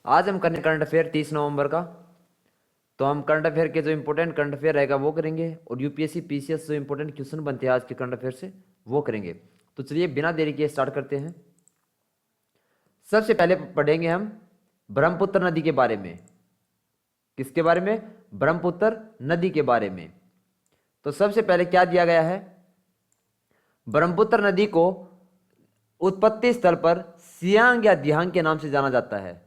आज हम करने करंट अफेयर 30 नवंबर का। तो हम करंट अफेयर के जो इंपॉर्टेंट करंट अफेयर रहेगा वो करेंगे और यूपीएससी पीसीएस जो इंपॉर्टेंट क्वेश्चन बनते हैं आज के करंट अफेयर से वो करेंगे। तो चलिए बिना देरी के स्टार्ट करते हैं। सबसे पहले पढ़ेंगे हम ब्रह्मपुत्र नदी के बारे में। किसके बारे में? ब्रह्मपुत्र नदी के बारे में। तो सबसे पहले क्या दिया गया है? ब्रह्मपुत्र नदी को उत्पत्ति स्थल पर सियांग या दिहांग के नाम से जाना जाता है।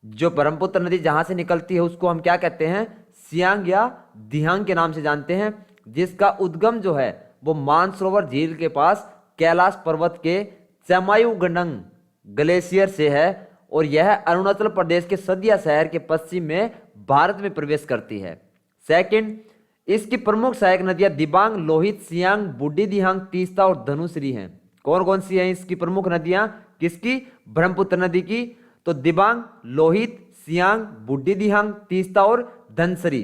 जो ब्रह्मपुत्र नदी जहां से निकलती है उसको हम क्या कहते हैं? सियांग या दिहांग के नाम से जानते हैं, जिसका उद्गम जो है वो मानसरोवर झील के पास कैलाश पर्वत के चमायुगंडंग ग्लेशियर से है और यह अरुणाचल प्रदेश के सदिया शहर के पश्चिम में भारत में प्रवेश करती है। सेकंड, इसकी प्रमुख सहायक नदियां दिबांग, लोहित, सियांग, बूढ़ी दिहांग, तीस्ता और धनुश्री हैं। कौन कौन सी हैं इसकी प्रमुख नदियां? किसकी? ब्रह्मपुत्र नदी की। तो दिबांग, लोहित, सियांग, बूढ़ी दिहांग, तीस्ता और धनसरी।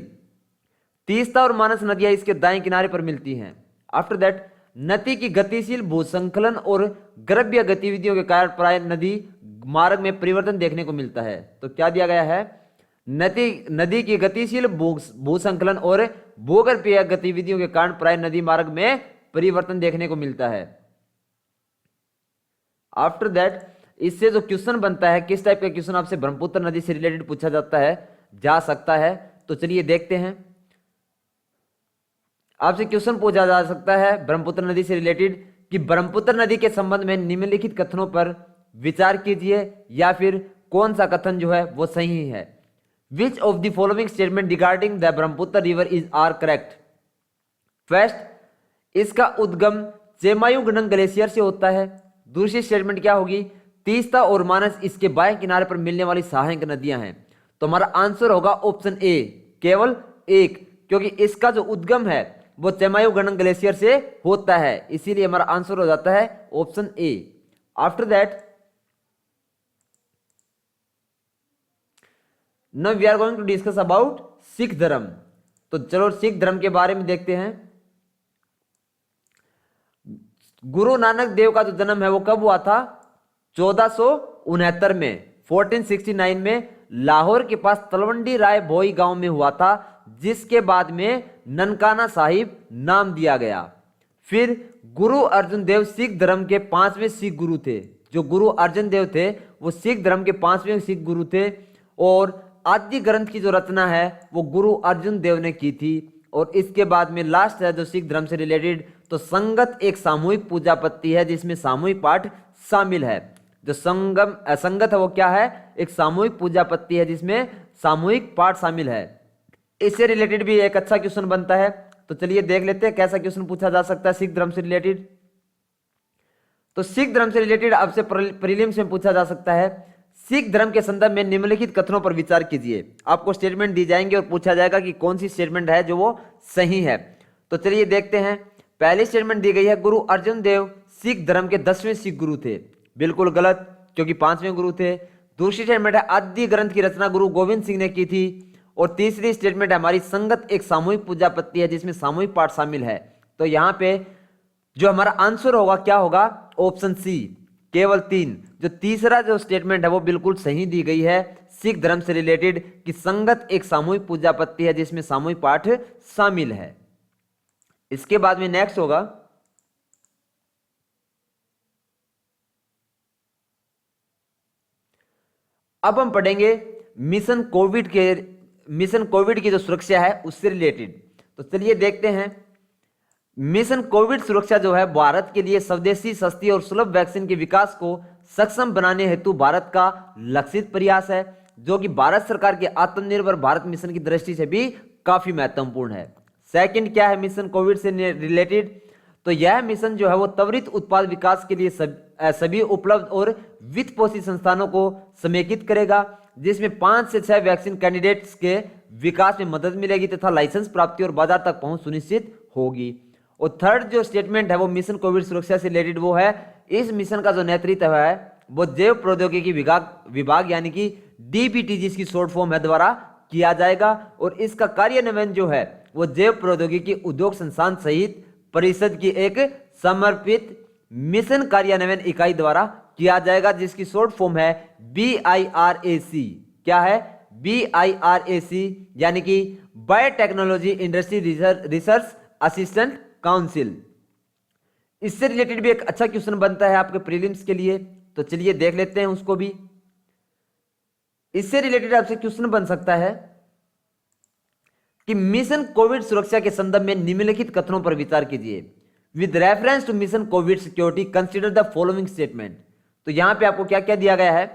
तीस्ता और मानस नदियां इसके दाएं किनारे पर मिलती हैं। आफ्टर दैट नदी की गतिशील भूसंकलन और गरभीय गतिविधियों के कारण प्राय नदी मार्ग में परिवर्तन देखने को मिलता है। तो क्या दिया गया है? नदी की गतिशील भूसंकलन और भूगर्भीय गतिविधियों के कारण प्राय नदी मार्ग में परिवर्तन देखने को मिलता है। आफ्टर दैट इससे जो क्वेश्चन बनता है, किस टाइप का क्वेश्चन आपसे ब्रह्मपुत्र नदी से रिलेटेड पूछा जाता है, जा सकता है। तो चलिए देखते हैं। आपसे क्वेश्चन पूछा जा सकता है ब्रह्मपुत्र नदी से रिलेटेड कि ब्रह्मपुत्र नदी के संबंध में निम्नलिखित कथनों पर विचार कीजिए या फिर कौन सा कथन जो है वो सही है। Which of the following statement regarding the Brahmaputra river is are correct? First, इसका उद्गम चेमायुगंडंग ग्लेशियर से होता है। दूसरी स्टेटमेंट क्या होगी? तीस्ता और मानस इसके बाएं किनारे पर मिलने वाली सहायक नदियां हैं। तो हमारा आंसर होगा ऑप्शन ए, केवल एक, क्योंकि इसका जो उद्गम है वो चेमायुगंडंग ग्लेशियर से होता है, इसीलिए हमारा आंसर हो जाता है option A. After that now we are going to discuss about Sikh धर्म। तो चलो सिख धर्म के बारे में देखते हैं। गुरु नानक देव का जो जन्म है वो कब हुआ था? 1469 में, 1469 में लाहौर के पास तलवंडी राय भोई गांव में हुआ था, जिसके बाद में ननकाना साहिब नाम दिया गया। फिर गुरु अर्जुन देव सिख धर्म के 5वें सिख गुरु थे। जो गुरु अर्जुन देव थे वो सिख धर्म के 5वें सिख गुरु थे और आदि ग्रंथ की जो रचना है वो गुरु अर्जुन देव ने की थी। और इसके बाद में लास्ट है जो सिख धर्म से रिलेटेड, तो संगत एक सामूहिक पूजा पद्धति है जिसमें सामूहिक पाठ शामिल है। जो संगत है वो क्या है? एक सामूहिक पूजा पद्धति है जिसमें सामूहिक पाठ शामिल है। इससे रिलेटेड भी एक अच्छा क्वेश्चन बनता है। तो चलिए देख लेते हैं कैसा क्वेश्चन पूछा जा सकता है सिख धर्म से रिलेटेड। तो सिख धर्म से रिलेटेड आपसे प्रीलिम्स में पूछा जा सकता है, सिख धर्म के संदर्भ में निम्नलिखित कथनों पर विचार कीजिए। आपको स्टेटमेंट दी जाएंगे और पूछा जाएगा कि कौन सी स्टेटमेंट है जो वो सही है। तो चलिए देखते हैं। पहली स्टेटमेंट दी गई है, गुरु अर्जुन देव सिख धर्म के 10वें सिख गुरु थे। बिल्कुल गलत, क्योंकि 5वें गुरु थे। दूसरी स्टेटमेंट है, आदि ग्रंथ की रचना गुरु गोविंद सिंह ने की थी। और तीसरी स्टेटमेंट है हमारी, संगत एक सामूहिक पूजा पद्धति है जिसमें सामूहिक पाठ शामिल है। तो यहां पे जो हमारा आंसर होगा क्या होगा? ऑप्शन सी, केवल 3। जो तीसरा जो स्टेटमेंट है वो बिल्कुल सही दी गई है सिख धर्म से रिलेटेड कि संगत एक सामूहिक पूजा पद्धति है जिसमें सामूहिक पाठ शामिल है। इसके बाद में नेक्स्ट होगा, अब हम पढ़ेंगे मिशन कोविड की जो सुरक्षा है उससे रिलेटेड। तो चलिए देखते हैं। मिशन कोविड सुरक्षा जो है भारत के लिए स्वदेशी, सस्ती और सुलभ वैक्सीन के विकास को सक्षम बनाने हेतु भारत का लक्षित प्रयास है, जो कि भारत सरकार के आत्मनिर्भर भारत मिशन की दृष्टि से भी काफी महत्वपूर्ण है। सेकंड क्या है मिशन कोविड से रिलेटेड? तो यह मिशन जो है वो त्वरित उत्पाद विकास के लिए सभी उपलब्ध और वित्त पोषित संस्थानों को समेकित करेगा, जिसमें 5 से 6 वैक्सीन कैंडिडेट्स के विकास में मदद मिलेगी तथा लाइसेंस प्राप्ति और बाजार तक पहुंच सुनिश्चित होगी। और थर्ड जो स्टेटमेंट है वो मिशन कोविड सुरक्षा से रिलेटेड वो है, इस मिशन का जो नेतृत्व है वो जैव प्रौद्योगिकी विभाग यानी कि डीबीटी जिसकी शॉर्ट फॉर्म है द्वारा किया जाएगा। और इसका कार्यान्वयन जो है वो जैव प्रौद्योगिकी उद्योग संस्थान सहित परिषद की एक समर्पित मिशन कार्यान्वयन इकाई द्वारा किया जाएगा, जिसकी शॉर्ट फॉर्म है BIRAC। क्या है? BIRAC, यानी कि biotechnology industry research assistant council. इससे रिलेटेड भी एक अच्छा क्वेश्चन बनता है आपके प्रीलिम्स के लिए, तो चलिए देख लेते हैं उसको भी। इससे रिलेटेड आपसे क्वेश्चन बन सकता है कि मिशन कोविड सुरक्षा के संदर्भ में निम्नलिखित कथनों पर विचार कीजिए। With reference to mission COVID security consider the following statement. तो यहां पे आपको क्या क्या दिया गया है?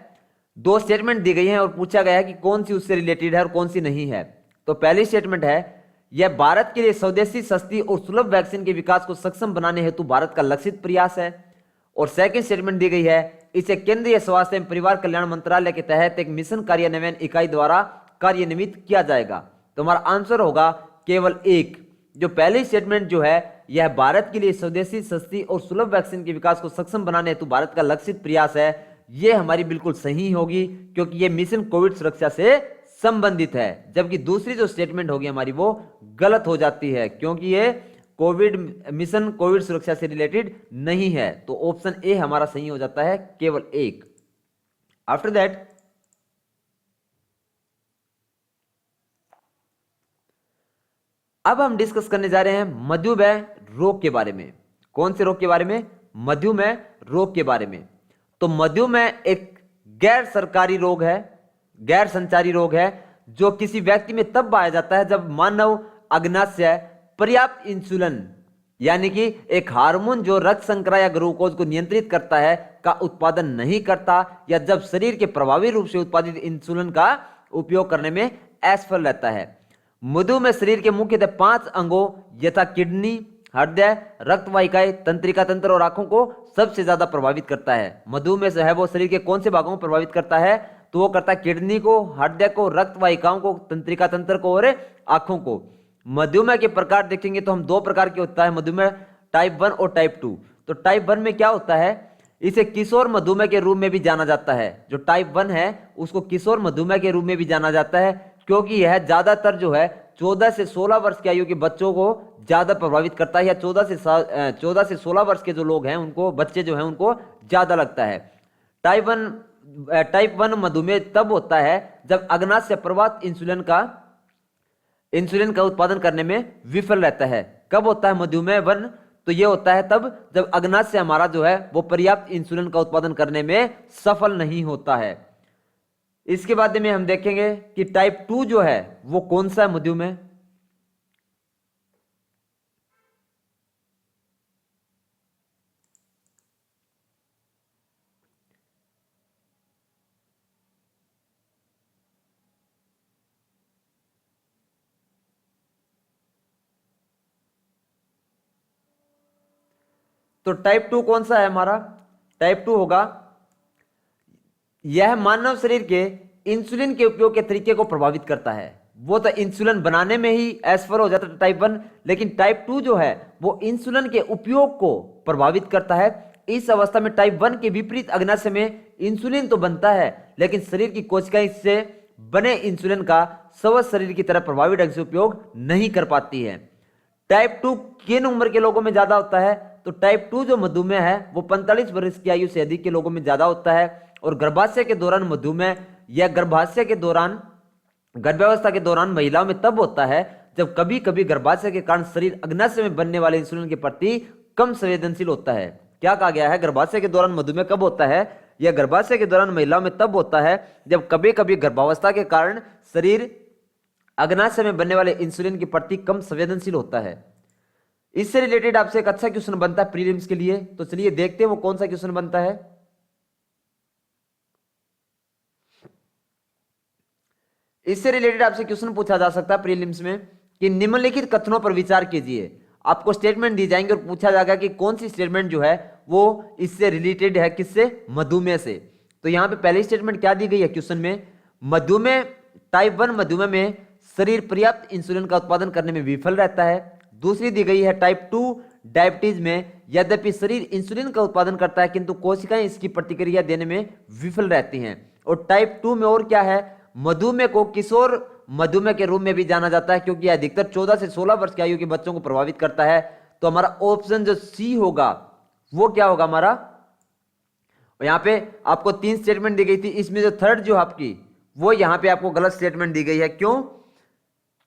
दो स्टेटमेंट दी गई हैं और पूछा गया है कि कौन सी उससे रिलेटेड है और कौन सी नहीं है। तो पहली स्टेटमेंट है, यह भारत के लिए स्वदेशी, सस्ती और सुलभ वैक्सीन के विकास को सक्षम बनाने हेतु भारत का लक्षित प्रयास है। और सेकंड स्टेटमेंट दी गई है, इसे केंद्रीय स्वास्थ्य एवं परिवार कल्याण मंत्रालय के तहत एक मिशन कार्यान्वयन इकाई द्वारा कार्यान्वित किया जाएगा। तो हमारा आंसर होगा केवल एक। जो पहली स्टेटमेंट जो है, यह भारत के लिए स्वदेशी, सस्ती और सुलभ वैक्सीन के विकास को सक्षम बनाने हेतु भारत का लक्षित प्रयास है, यह हमारी बिल्कुल सही होगी, क्योंकि यह मिशन कोविड सुरक्षा से संबंधित है। जबकि दूसरी जो स्टेटमेंट होगी हमारी वो गलत हो जाती है, क्योंकि ये मिशन कोविड सुरक्षा से रिलेटेड नहीं है। तो ऑप्शन ए हमारा सही हो जाता है, केवल एक। आफ्टर दैट अब हम डिस्कस करने जा रहे हैं मधुमेह रोग के बारे में। कौन से रोग के बारे में? मधुमेह रोग के बारे में। तो मधुमेह एक गैर सरकारी रोग है, गैर संचारी रोग है, जो किसी व्यक्ति में तब पाया जाता है जब मानव अग्नाशय पर्याप्त इंसुलिन, यानी कि एक हार्मोन जो रक्त शर्करा या ग्लूकोज को नियंत्रित करता है, का उत्पादन नहीं करता, या जब शरीर के प्रभावी रूप से उत्पादित इंसुलिन का उपयोग करने में असफल रहता है। मधुमेह शरीर के मुख्यतः 5 अंगों यथा किडनी, हृदय, रक्त वाहिकाएं, तंत्रिका तंत्र और आंखों को सबसे ज्यादा प्रभावित करता है। मधुमेह जो है वो शरीर के कौन से भागों को प्रभावित करता है? तो वो करता है किडनी को, हृदय को, रक्त वाहिकाओं को, तंत्रिका तंत्र को और आंखों को। मधुमेह के प्रकार देखेंगे तो हम दो प्रकार के होता है मधुमेह, टाइप 1 और टाइप 2। तो टाइप 1 में क्या होता है? इसे किशोर मधुमेह के रूप में भी जाना जाता है। जो टाइप 1 है उसको किशोर मधुमेह के रूप में भी जाना जाता है, क्योंकि यह ज्यादातर जो है 14 से 16 वर्ष की आयु के बच्चों को ज्यादा प्रभावित करता है, या 14 से 16 वर्ष के जो लोग हैं उनको, बच्चे जो हैं उनको ज्यादा लगता है। टाइप 1 मधुमेह तब होता है जब अग्नाशय पर्याप्त इंसुलिन का उत्पादन करने में विफल रहता है। कब होता है मधुमेह 1? तो यह होता है तब जब अग्नाशय हमारा जो है वो पर्याप्त इंसुलिन का उत्पादन करने में सफल नहीं होता है। इसके बाद में हम देखेंगे कि टाइप 2 जो है वो कौन सा है मधुमेह। तो टाइप 2 कौन सा है हमारा? टाइप 2 होगा, यह मानव शरीर के इंसुलिन के उपयोग के तरीके को प्रभावित करता है। वो तो इंसुलिन बनाने में ही असफल हो जाता है टाइप 1, लेकिन टाइप 2 जो है वो इंसुलिन के उपयोग को प्रभावित करता है। इस अवस्था में टाइप 1 के विपरीत अग्नाशय में इंसुलिन तो बनता है, लेकिन शरीर की कोशिकाएं इससे बने इंसुलिन का स्वस्थ शरीर की तरह प्रभावी ढंग से उपयोग नहीं कर पाती है। टाइप 2 किन उम्र के लोगों में ज्यादा होता है? तो टाइप 2 जो मधुमेह है वो 45 वर्ष की आयु से अधिक के लोगों में ज्यादा होता है। और गर्भाशय के दौरान मधुमेह या गर्भावस्था के दौरान महिलाओं में तब होता है जब कभी कभी गर्भाशय के कारण शरीर अग्नाशय में बनने वाले इंसुलिन के प्रति कम संवेदनशील होता है। क्या कहा गया है? गर्भाशय के दौरान मधुमेह कब होता है? यह गर्भाशय के दौरान महिलाओं में तब होता है जब कभी कभी गर्भावस्था के कारण शरीर अग्नाशय में बनने वाले इंसुलिन के प्रति कम संवेदनशील होता है। इससे रिलेटेड आपसे एक अच्छा क्वेश्चन बनता है प्रीलिम्स के लिए, तो चलिए देखते हैं वो कौन सा क्वेश्चन बनता है। इससे रिलेटेड आपसे क्वेश्चन पूछा जा सकता है प्रीलिम्स में कि निम्नलिखित कथनों पर विचार कीजिए। आपको स्टेटमेंट दी जाएंगे और पूछा जाएगा कि कौन सी स्टेटमेंट जो है वो इससे रिलेटेड है, किससे? मधुमेह से। तो यहां पे पहली स्टेटमेंट क्या दी गई है क्वेश्चन में? मधुमेह टाइप 1 मधुमेह में शरीर पर्याप्त इंसुलिन का उत्पादन करने में विफल रहता है। दूसरी दी गई है टाइप 2 डायबिटीज में यद्यपि शरीर इंसुलिन का उत्पादन करता है किंतु कोशिकाएं इसकी प्रतिक्रिया देने में विफल रहती हैं। और टाइप 2 में और क्या है? मधुमेह को किशोर मधुमेह के रूप में भी जाना जाता है, क्योंकि अधिकतर 14 से 16 वर्ष की आयु के बच्चों को प्रभावित करता है। तो हमारा ऑप्शन जो सी होगा वो क्या होगा हमारा? और यहाँ पे आपको 3 स्टेटमेंट दी गई थी, इसमें जो थर्ड जो आपकी वो यहाँ पे आपको गलत स्टेटमेंट दी गई है। क्यों?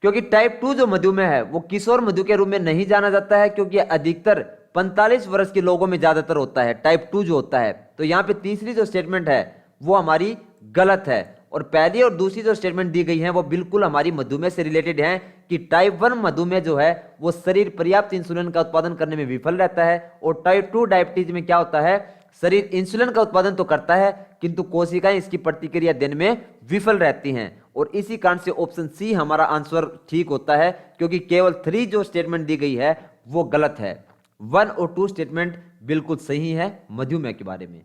क्योंकि टाइप 2 जो मधुमेह है वो किशोर मधु के रूप में नहीं जाना जाता है, क्योंकि अधिकतर 45 वर्ष के लोगों में ज्यादातर होता है टाइप 2 जो होता है। तो यहाँ पे तीसरी जो स्टेटमेंट है वो हमारी गलत है, और पहली और दूसरी जो स्टेटमेंट दी गई है वो बिल्कुल हमारी मधुमेह से रिलेटेड है कि टाइप 1 मधुमेह जो है वो शरीर पर्याप्त इंसुलिन का उत्पादन करने में विफल रहता है, और टाइप 2 डायबिटीज में क्या होता है, शरीर इंसुलिन का उत्पादन तो करता है किंतु कोशिकाएं इसकी प्रतिक्रिया देने में विफल रहती हैं। और इसी कारण से ऑप्शन सी हमारा आंसर ठीक होता है, क्योंकि केवल 3 जो स्टेटमेंट दी गई है वो गलत है। 1 और 2 स्टेटमेंट बिल्कुल सही है मधुमेह के बारे में।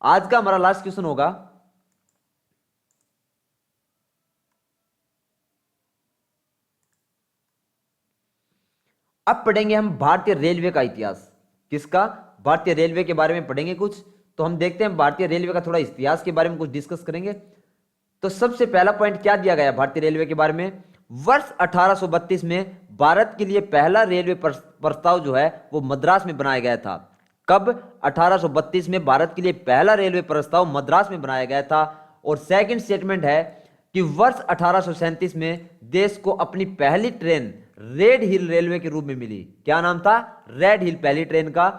आज का हमारा लास्ट क्वेश्चन होगा, अब पढ़ेंगे हम भारतीय रेलवे का इतिहास। किसका? भारतीय रेलवे के बारे में पढ़ेंगे कुछ। तो हम देखते हैं भारतीय रेलवे का थोड़ा इतिहास के बारे में कुछ डिस्कस करेंगे। तो सबसे पहला पॉइंट क्या दिया गया भारतीय रेलवे के बारे में? वर्ष 1832 में भारत के लिए पहला रेलवे प्रस्ताव जो है वो मद्रास में बनाया गया था। कब? 1832 में भारत के लिए पहला रेलवे प्रस्ताव मद्रास में बनाया गया था। और सेकंड स्टेटमेंट है कि वर्ष 1837 में देश को अपनी पहली ट्रेन रेड हिल रेलवे के रूप में मिली। क्या नाम था? रेड हिल पहली ट्रेन का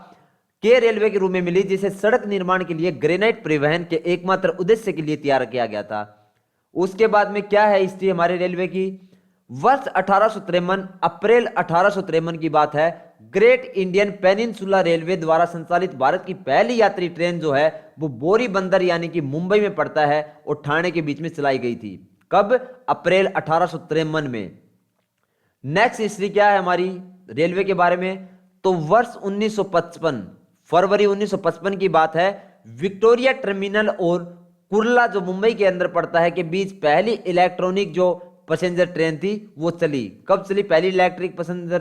के रेलवे के रूप में मिली, जिसे सड़क निर्माण के लिए ग्रेनाइट परिवहन के एकमात्र उद्देश्य के लिए तैयार किया गया था। उसके बाद में क्या है हिस्ट्री हमारे रेलवे की? वर्ष 1853 अप्रैल 1853 की बात है, ग्रेट इंडियन पेनिनसुला रेलवे द्वारा संचालित भारत की पहली यात्री ट्रेन जो है वो बोरी बंदर यानी कि मुंबई में पड़ता है और ठाणे के बीच में चलाई गई थी। कब? अप्रैल 1853 में। नेक्स्ट हिस्ट्री क्या है हमारी रेलवे के बारे में? तो वर्ष 1955 फरवरी 1955 की बात है, विक्टोरिया टर्मिनल और कुर्ला जो मुंबई के अंदर पड़ता है के बीच पहली इलेक्ट्रॉनिक जो पैसेंजर ट्रेन थी वो चली। कब चली पहली इलेक्ट्रिक पैसेंजर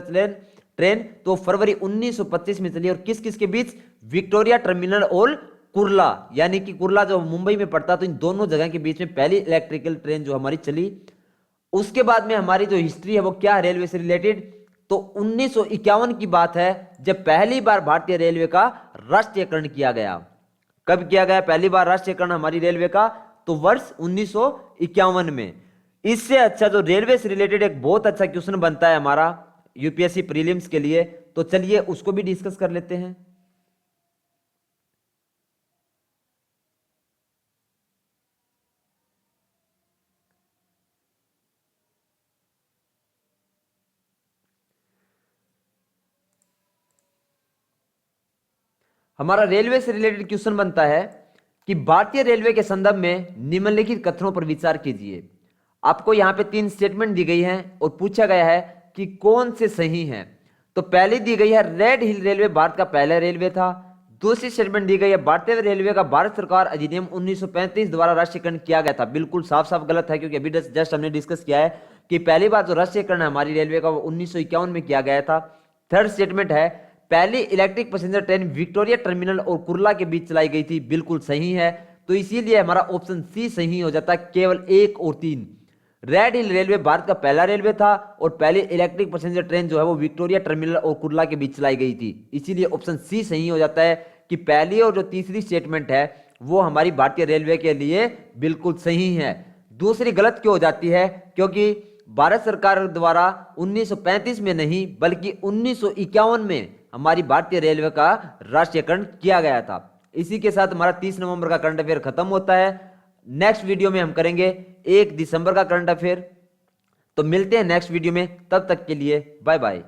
ट्रेन? तो फरवरी 1925 में चली। और किस किस के बीच? विक्टोरिया टर्मिनल और कुर्ला, यानी कि कुर्ला जो मुंबई में पड़ता, तो इन दोनों जगह के बीच में पहली इलेक्ट्रिकल ट्रेन जो हमारी चली। उसके बाद में हमारी जो हिस्ट्री है वो क्या है रेलवे से रिलेटेड? तो 1951 की बात है जब पहली बार भारतीय रेलवे का राष्ट्रीयकरण किया गया। कब किया गया पहली बार राष्ट्रीयकरण हमारी रेलवे का? तो वर्ष 1951 में। इससे अच्छा जो रेलवे से रिलेटेड एक बहुत अच्छा क्वेश्चन बनता है हमारा यूपीएससी प्रीलिम्स के लिए, तो चलिए उसको भी डिस्कस कर लेते हैं। हमारा रेलवे से रिलेटेड क्वेश्चन बनता है कि भारतीय रेलवे के संदर्भ में निम्नलिखित कथनों पर विचार कीजिए। आपको यहां पे 3 स्टेटमेंट दी गई हैं और पूछा गया है कि कौन से सही हैं। तो पहली दी गई है रेड हिल रेलवे भारत का पहला रेलवे था। दूसरी स्टेटमेंट दी गई है भारतीय रेलवे का भारत सरकार अधिनियम 1935 द्वारा राष्ट्रीयकरण किया गया था। बिल्कुल साफ साफ गलत है, क्योंकि अभी जस्ट हमने डिस्कस किया है कि पहली बार जो राष्ट्रीयकरण हमारी रेलवे का वो 1951 में किया गया था। थर्ड स्टेटमेंट है पहली electric passenger train Victoria terminal और कुर्ला के बीच चलाई गई थी। बिल्कुल सही है, तो इसीलिए हमारा ऑप्शन सी सही हो जाता है। केवल 1 और 3। रेड हिल रेलवे भारत का पहला रेलवे था और पहली इलेक्ट्रिक पैसेंजर ट्रेन जो है वो विक्टोरिया टर्मिनल और कुर्ला के बीच चलाई गई थी। इसीलिए ऑप्शन सी सही हो जाता है कि पहली और जो तीसरी स्टेटमेंट है वो हमारी भारतीय रेलवे के लिए बिल्कुल सही है। दूसरी गलत क्यों हो जाती है? क्योंकि भारत सरकार द्वारा 1935 में नहीं बल्कि 1951 में हमारी भारतीय रेलवे का राष्ट्रीयकरण किया गया था। इसी के साथ हमारा 30 नवंबर का करंट अफेयर खत्म होता है। नेक्स्ट वीडियो में हम करेंगे 1 दिसंबर का करंट अफेयर। तो मिलते हैं नेक्स्ट वीडियो में, तब तक के लिए बाय बाय।